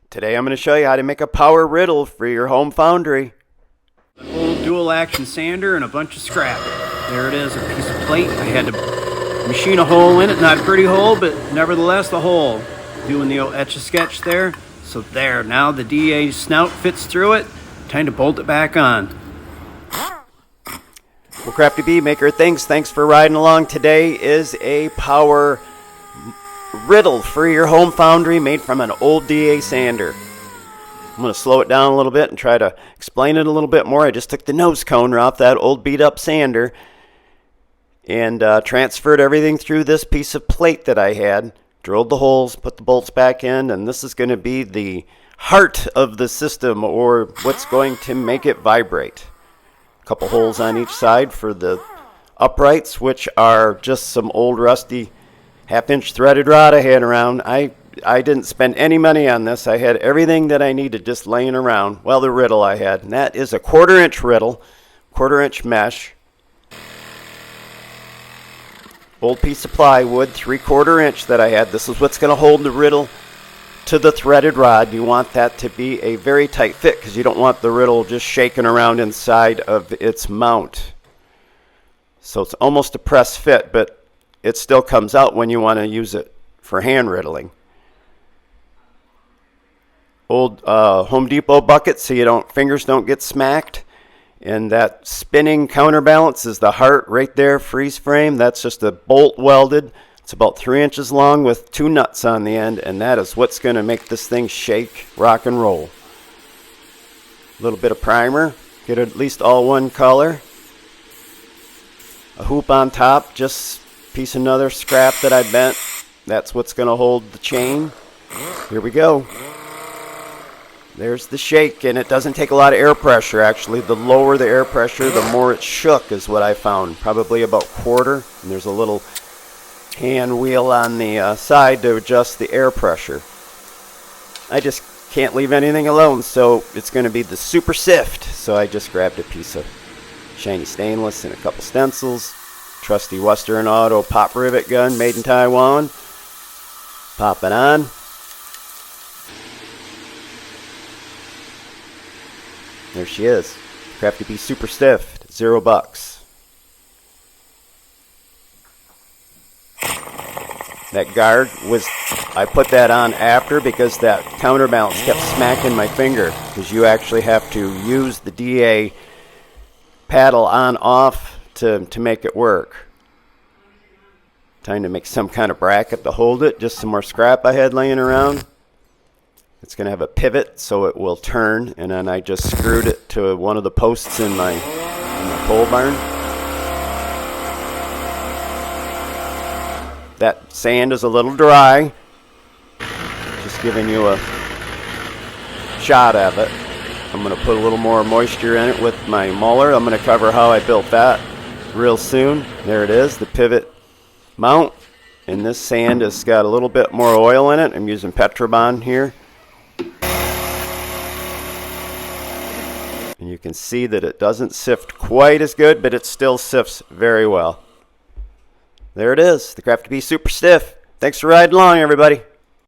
Today I'm going to show you how to make a power riddle for your home foundry. An old dual action sander and a bunch of scrap. There it is, a piece of plate. I had to machine a hole in it, not a pretty hole, but nevertheless a hole. Doing the old etch-a-sketch there. So there, now the DA snout fits through it. Time to bolt it back on. Well, Crafty Bee Maker, thanks for riding along. Today is a power riddle for your home foundry made from an old DA sander. I'm going to slow it down a little bit and try to explain it a little bit more. I just took the nose cone off that old beat up sander and transferred everything through this piece of plate that I had. Drilled the holes, put the bolts back in, and this is going to be the heart of the system, or what's going to make it vibrate. A couple holes on each side for the uprights, which are just some old rusty half-inch threaded rod I had around. I didn't spend any money on this. I had everything that I needed just laying around. Well, the riddle I had, and that is a 1/4 inch riddle, 1/4 inch mesh. Old piece of plywood, 3/4 inch that I had. This is what's going to hold the riddle to the threaded rod. You want that to be a very tight fit because you don't want the riddle just shaking around inside of its mount. So it's almost a press fit, but it still comes out when you want to use it for hand riddling. Old Home Depot bucket so fingers don't get smacked. And that spinning counterbalance is the heart right there, freeze frame. That's just a bolt welded. It's about 3 inches long with 2 nuts on the end, and that is what's going to make this thing shake, rock, and roll. A little bit of primer, get at least all one color. A hoop on top, just a piece of another scrap that I bent. That's what's going to hold the chain. Here we go. There's the shake, and it doesn't take a lot of air pressure, actually. The lower the air pressure, the more it shook is what I found. Probably about 1/4, and there's a little hand wheel on the side to adjust the air pressure. I just can't leave anything alone, so it's going to be the super sift. So I just grabbed a piece of shiny stainless and a couple stencils. Trusty Western Auto pop rivet gun made in Taiwan. Pop it on. There she is. Crafty Bee Super Stiff, $0. That guard I put that on after because that counterbalance kept smacking my finger, because you actually have to use the DA paddle on off to make it work. Time to make some kind of bracket to hold it. Just some more scrap I had laying around. It's going to have a pivot so it will turn, and then I just screwed it to one of the posts in my pole barn. That sand is a little dry. Just giving you a shot of it. I'm going to put a little more moisture in it with my muller. I'm going to cover how I built that real soon. There it is, the pivot mount. And this sand has got a little bit more oil in it. I'm using Petrobond here. And you can see that it doesn't sift quite as good, but it still sifts very well. There it is, the Crafty Bee Super Stiff. Thanks for riding along, everybody.